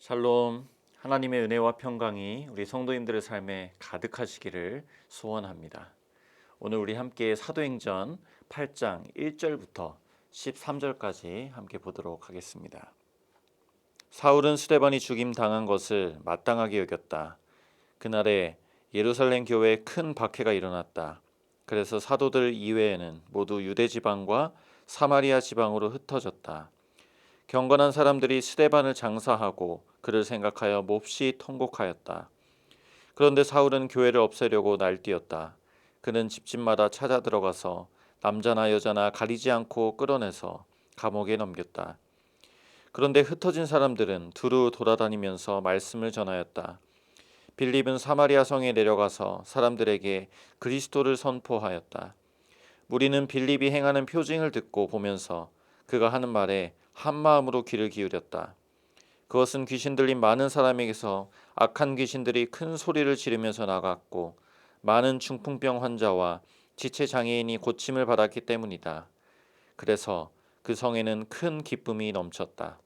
샬롬, 하나님의 은혜와 평강이 우리 성도님들의 삶에 가득하시기를 소원합니다. 오늘 우리 함께 사도행전 8장 1절부터 13절까지 함께 보도록 하겠습니다. 사울은 스데반이 죽임 당한 것을 마땅하게 여겼다. 그날에 예루살렘 교회에 큰 박해가 일어났다. 그래서 사도들 이외에는 모두 유대 지방과 사마리아 지방으로 흩어졌다. 경건한 사람들이 스데반을 장사하고 그를 생각하여 몹시 통곡하였다. 그런데 사울은 교회를 없애려고 날뛰었다. 그는 집집마다 찾아 들어가서 남자나 여자나 가리지 않고 끌어내서 감옥에 넘겼다. 그런데 흩어진 사람들은 두루 돌아다니면서 말씀을 전하였다. 빌립은 사마리아 성에 내려가서 사람들에게 그리스도를 선포하였다. 무리는 빌립이 행하는 표징을 듣고 보면서 그가 하는 말에 한 마음으로 귀를 기울였다. 그것은 귀신 들린 많은 사람에게서 악한 귀신들이 큰 소리를 지르면서 나갔고 많은 중풍병 환자와 지체 장애인이 고침을 받았기 때문이다. 그래서 그 성에는 큰 기쁨이 넘쳤다.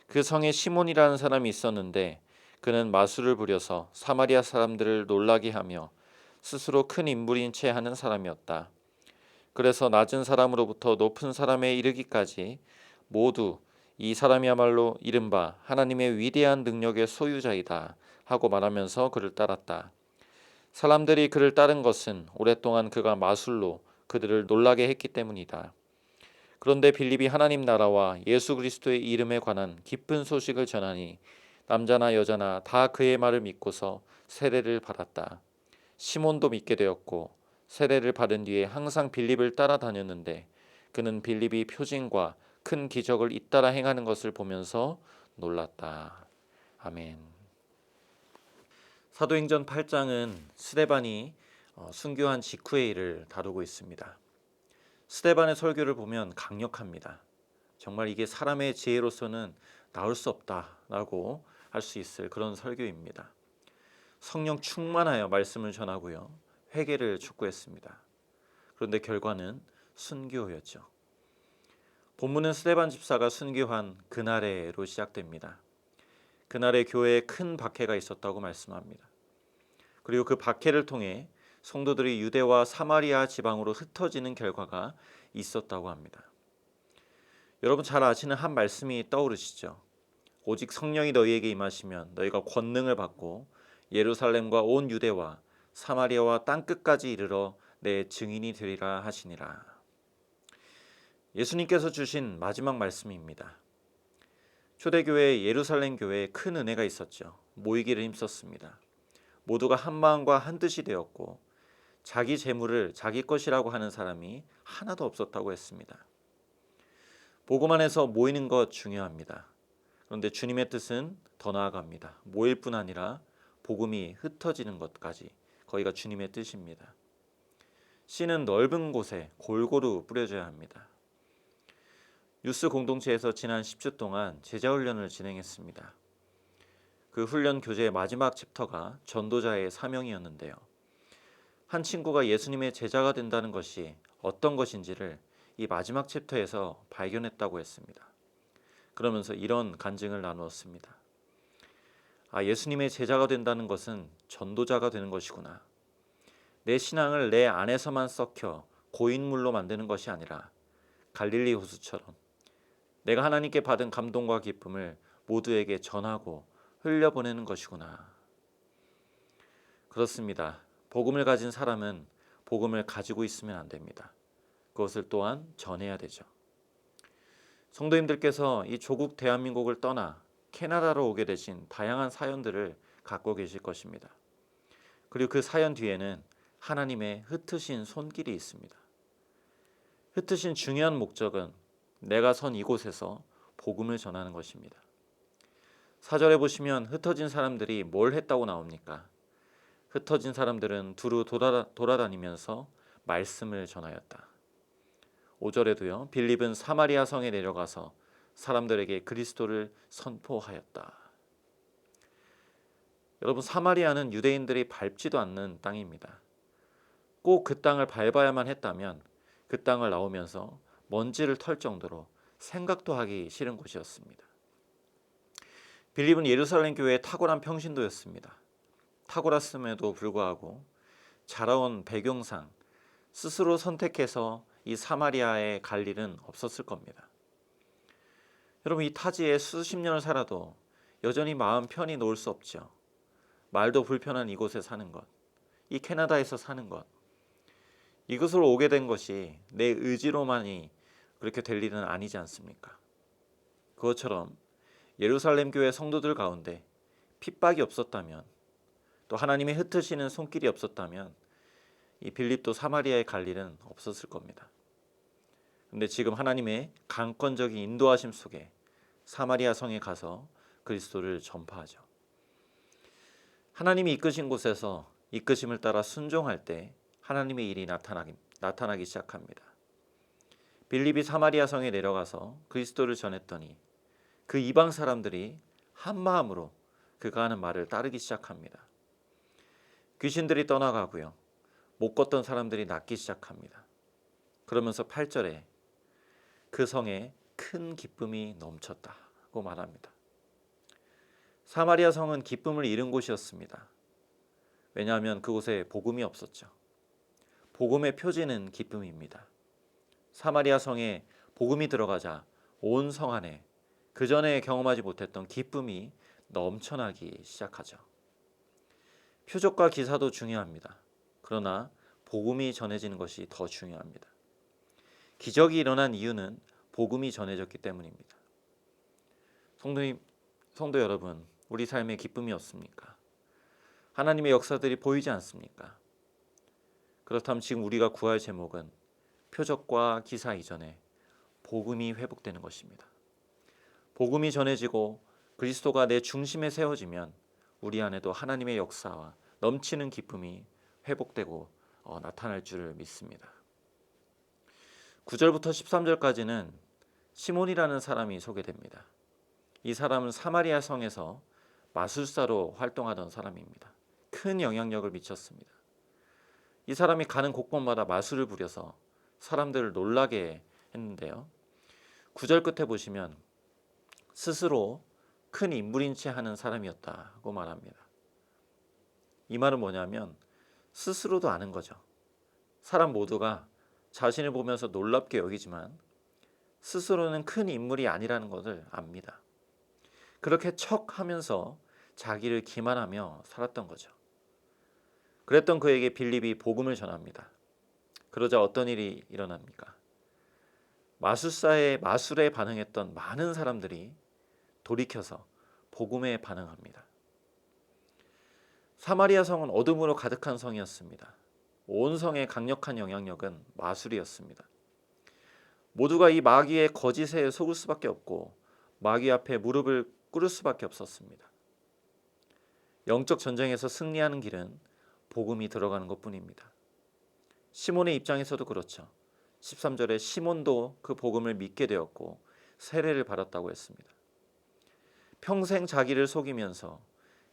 그 성에 시몬이라는 사람이 있었는데 그는 마술을 부려서 사마리아 사람들을 놀라게 하며 스스로 큰 인물인 채 하는 사람이었다. 그래서 낮은 사람으로부터 높은 사람에 이르기까지 모두 이 사람이야말로 이른바 하나님의 위대한 능력의 소유자이다 하고 말하면서 그를 따랐다. 사람들이 그를 따른 것은 오랫동안 그가 마술로 그들을 놀라게 했기 때문이다. 그런데 빌립이 하나님 나라와 예수 그리스도의 이름에 관한 기쁜 소식을 전하니 남자나 여자나 다 그의 말을 믿고서 세례를 받았다. 시몬도 믿게 되었고 세례를 받은 뒤에 항상 빌립을 따라다녔는데 그는 빌립이 표징과 큰 기적을 잇따라 행하는 것을 보면서 놀랐다. 아멘. 사도행전 8장은 스데반이 순교한 직후의 일을 다루고 있습니다. 스데반의 설교를 보면 강력합니다. 정말 이게 사람의 지혜로서는 나올 수 없다라고 할 수 있을 그런 설교입니다. 성령 충만하여 말씀을 전하고요. 회개를 촉구했습니다. 그런데 결과는 순교였죠. 본문은 스데반 집사가 순교한 그날에로 시작됩니다. 그날에 교회에 큰 박해가 있었다고 말씀합니다. 그리고 그 박해를 통해 성도들이 유대와 사마리아 지방으로 흩어지는 결과가 있었다고 합니다. 여러분 잘 아시는 한 말씀이 떠오르시죠? 오직 성령이 너희에게 임하시면 너희가 권능을 받고 예루살렘과 온 유대와 사마리아와 땅끝까지 이르러 내 증인이 되리라 하시니라. 예수님께서 주신 마지막 말씀입니다. 초대교회 예루살렘 교회에 큰 은혜가 있었죠. 모이기를 힘썼습니다. 모두가 한 마음과 한 뜻이 되었고 자기 재물을 자기 것이라고 하는 사람이 하나도 없었다고 했습니다. 복음 안에서 모이는 것 중요합니다. 그런데 주님의 뜻은 더 나아갑니다. 모일 뿐 아니라 복음이 흩어지는 것까지 거기가 주님의 뜻입니다. 씨는 넓은 곳에 골고루 뿌려져야 합니다. 유스 공동체에서 지난 10주 동안 제자훈련을 진행했습니다. 그 훈련 교재의 마지막 챕터가 전도자의 사명이었는데요. 한 친구가 예수님의 제자가 된다는 것이 어떤 것인지를 이 마지막 챕터에서 발견했다고 했습니다. 그러면서 이런 간증을 나누었습니다. 예수님의 제자가 된다는 것은 전도자가 되는 것이구나. 내 신앙을 내 안에서만 썩혀 고인물로 만드는 것이 아니라 갈릴리 호수처럼 내가 하나님께 받은 감동과 기쁨을 모두에게 전하고 흘려보내는 것이구나. 그렇습니다. 복음을 가진 사람은 복음을 가지고 있으면 안 됩니다. 그것을 또한 전해야 되죠. 성도님들께서 이 조국 대한민국을 떠나 캐나다로 오게 되신 다양한 사연들을 갖고 계실 것입니다. 그리고 그 사연 뒤에는 하나님의 흩으신 손길이 있습니다. 흩으신 중요한 목적은 내가 선 이곳에서 복음을 전하는 것입니다. 4절에 보시면 흩어진 사람들이 뭘 했다고 나옵니까? 흩어진 사람들은 두루 돌아다니면서 말씀을 전하였다. 5절에도요. 빌립은 사마리아 성에 내려가서 사람들에게 그리스도를 선포하였다. 여러분 사마리아는 유대인들이 밟지도 않는 땅입니다. 꼭 그 땅을 밟아야만 했다면 그 땅을 나오면서 먼지를 털 정도로 생각도 하기 싫은 곳이었습니다. 빌립은 예루살렘 교회의 탁월한 평신도였습니다. 탁월했음에도 불구하고 자라온 배경상 스스로 선택해서 이 사마리아에 갈 일은 없었을 겁니다. 여러분, 이 타지에 수십 년을 살아도 여전히 마음 편히 놓을 수 없죠. 말도 불편한 이곳에 사는 것, 이 캐나다에서 사는 것, 이곳으로 오게 된 것이 내 의지로만이 그렇게 될 일은 아니지 않습니까? 그것처럼 예루살렘 교회 성도들 가운데 핍박이 없었다면, 또 하나님의 흩으시는 손길이 없었다면 이 빌립도 사마리아에 갈 일은 없었을 겁니다. 근데 지금 하나님의 강권적인 인도하심 속에 사마리아 성에 가서 그리스도를 전파하죠. 하나님이 이끄신 곳에서 이끄심을 따라 순종할 때 하나님의 일이 나타나기 시작합니다. 빌립이 사마리아 성에 내려가서 그리스도를 전했더니 그 이방 사람들이 한 마음으로 그가 하는 말을 따르기 시작합니다. 귀신들이 떠나가고요. 못 걷던 사람들이 낫기 시작합니다. 그러면서 8절에 그 성에 큰 기쁨이 넘쳤다고 말합니다. 사마리아 성은 기쁨을 잃은 곳이었습니다. 왜냐하면 그곳에 복음이 없었죠. 복음의 표지는 기쁨입니다. 사마리아 성에 복음이 들어가자 온 성 안에 그 전에 경험하지 못했던 기쁨이 넘쳐나기 시작하죠. 표적과 기사도 중요합니다. 그러나 복음이 전해지는 것이 더 중요합니다. 기적이 일어난 이유는 복음이 전해졌기 때문입니다. 성도 여러분, 우리 삶에 기쁨이 없습니까? 하나님의 역사들이 보이지 않습니까? 그렇다면 지금 우리가 구할 제목은 표적과 기사 이전에 복음이 회복되는 것입니다. 복음이 전해지고 그리스도가 내 중심에 세워지면 우리 안에도 하나님의 역사와 넘치는 기쁨이 회복되고 나타날 줄 믿습니다. 9절부터 13절까지는 시몬이라는 사람이 소개됩니다. 이 사람은 사마리아 성에서 마술사로 활동하던 사람입니다. 큰 영향력을 미쳤습니다. 이 사람이 가는 곳곳마다 마술을 부려서 사람들을 놀라게 했는데요. 9절 끝에 보시면 스스로 큰 인물인 채 하는 사람이었다고 말합니다. 이 말은 뭐냐면 스스로도 아는 거죠. 사람 모두가 자신을 보면서 놀랍게 여기지만 스스로는 큰 인물이 아니라는 것을 압니다. 그렇게 척하면서 자기를 기만하며 살았던 거죠. 그랬던 그에게 빌립이 복음을 전합니다. 그러자 어떤 일이 일어납니까? 마술사의 마술에 반응했던 많은 사람들이 돌이켜서 복음에 반응합니다. 사마리아 성은 어둠으로 가득한 성이었습니다. 온 성의 강력한 영향력은 마술이었습니다. 모두가 이 마귀의 거짓에 속을 수밖에 없고 마귀 앞에 무릎을 꿇을 수밖에 없었습니다. 영적 전쟁에서 승리하는 길은 복음이 들어가는 것뿐입니다. 시몬의 입장에서도 그렇죠. 13절에 시몬도 그 복음을 믿게 되었고 세례를 받았다고 했습니다. 평생 자기를 속이면서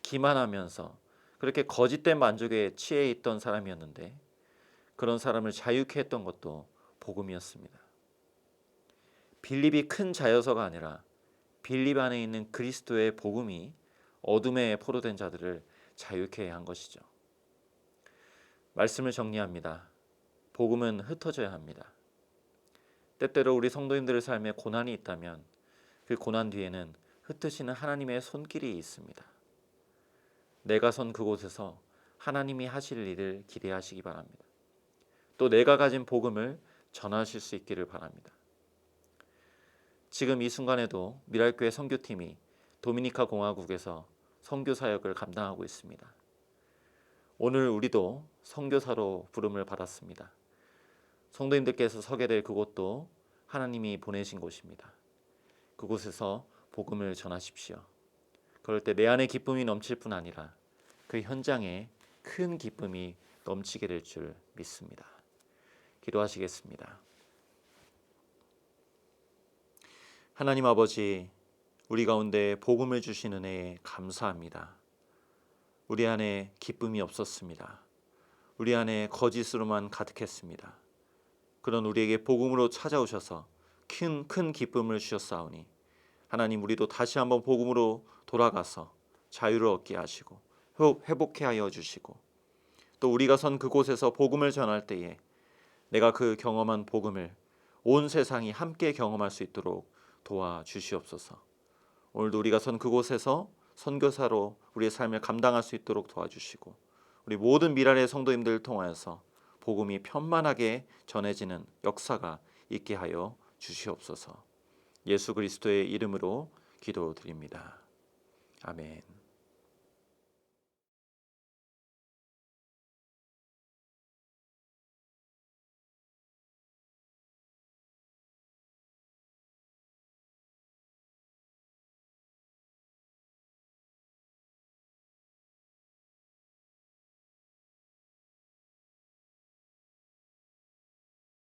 기만하면서 그렇게 거짓된 만족에 취해 있던 사람이었는데 그런 사람을 자유케 했던 것도 복음이었습니다. 빌립이 큰 자여서가 아니라 빌립 안에 있는 그리스도의 복음이 어둠에 포로된 자들을 자유케 한 것이죠. 말씀을 정리합니다. 복음은 흩어져야 합니다. 때때로 우리 성도님들의 삶에 고난이 있다면 그 고난 뒤에는 흩으시는 하나님의 손길이 있습니다. 내가 선 그곳에서 하나님이 하실 일을 기대하시기 바랍니다. 또 내가 가진 복음을 전하실 수 있기를 바랍니다. 지금 이 순간에도 미랄교회 선교팀이 도미니카 공화국에서 선교 사역을 감당하고 있습니다. 오늘 우리도 선교사로 부름을 받았습니다. 성도님들께서 서게 될 그곳도 하나님이 보내신 곳입니다. 그곳에서 복음을 전하십시오. 그럴 때 내 안에 기쁨이 넘칠 뿐 아니라 그 현장에 큰 기쁨이 넘치게 될 줄 믿습니다. 기도하시겠습니다. 하나님 아버지, 우리 가운데 복음을 주신 은혜에 감사합니다. 우리 안에 기쁨이 없었습니다. 우리 안에 거짓으로만 가득했습니다. 그런 우리에게 복음으로 찾아오셔서 큰 기쁨을 주셨사오니 하나님, 우리도 다시 한번 복음으로 돌아가서 자유를 얻게 하시고 회복해 하여 주시고, 또 우리가 선 그곳에서 복음을 전할 때에 내가 그 경험한 복음을 온 세상이 함께 경험할 수 있도록 도와주시옵소서. 오늘도 우리가 선 그곳에서 선교사로 우리의 삶을 감당할 수 있도록 도와주시고, 우리 모든 미랄의 성도님들을 통하여서 복음이 편만하게 전해지는 역사가 있게 하여 주시옵소서. 예수 그리스도의 이름으로 기도드립니다. 아멘.